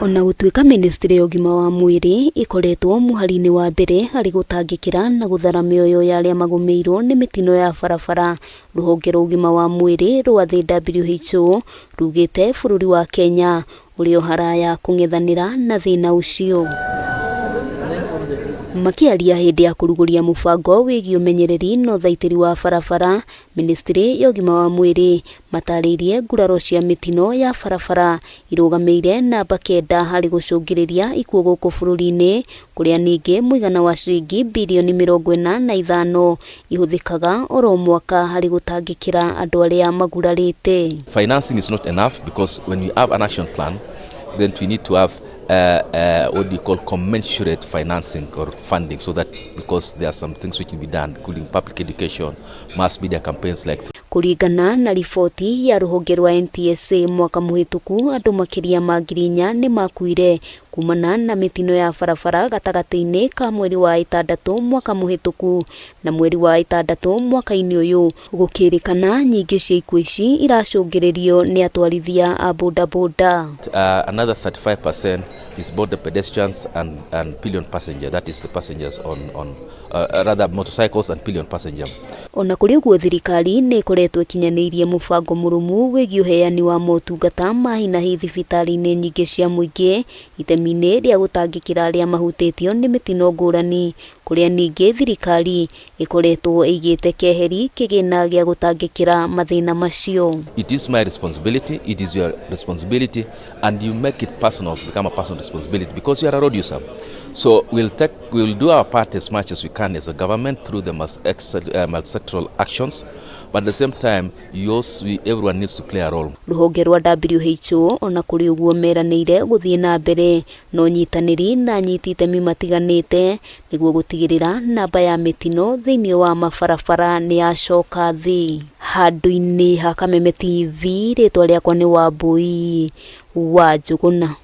Ona gutuika ministry ya ugima wa mwiri ikoretwo muhari-ini wa mbere hari gutangikira na guthara mioyo ya aria magumirwo ni mitino ya barabara, ruhonge rwa ugima wa mwiri rwa WHO rugite bururi wa Kenya urio haraya kung'ethanira na thina ucio. Makiaria hindi ya kuruguria mubango wigi umenyereri no thaitiri wa barabara, ministry ya ugima wa mwiri mataririe nguraro cia mitino ya barabara irugameire namba 9 hari gucungiriria ikuũ guku bururi-ini, kuria ningi muigana wa ciringi bilioni 45 ihuthikaga oro mwaka hari gutangikira andu aria magurarite. Financing is not enough because when we have an action plan, then we need to have what we call commensurate financing or funding, so that because there are some things which will be done, including public education, mass media campaigns like kuringana na riboti ya ruhonge rwa NTSA mwaka muhituku andu makiria ma 4,000 ni makuire kumana na mitino ya barabara gatagati-ini ka mweri wa 6 mwaka muhituku na mweri wa 6 mwaka-ini uyu, gukirikana nyingi cia ikuũ ici iracungiririo ni atwarithia a bodaboda. Another 35% is both the pedestrians and pillion passenger, that is the passengers on rather motorcycles and pillion passenger. Ona kuri uguo thirikari ni ikoretwo ikinyaniirie mubango murumu wigi uheani wa motungata ma hinahi thibitari-ini nyingi cia muingi itemi-ini ria gutangikira aria mahutitio ni mitino ngurani, kuria ningi thirikari ikoretwo igite keheri kigina gia gutangikira mathina macio. It is my responsibility, it is your responsibility, and you make it personal, become a personal responsibility because you are a road user. So we'll do our part as much as we can as a government through the multi-sectoral actions, but at the same time everyone needs to play a role. Ruhonge rwa WHO ona kuri uguo meraniire guthie na mbere no nyitaniri na nyiti itemi matiganite niguo gutigirira namba ya mitino thiini wa mabarabara ni yacoka thi. Handu-ini ha Kameme TV ritwa riakwa ni Wambui wa Njuguna.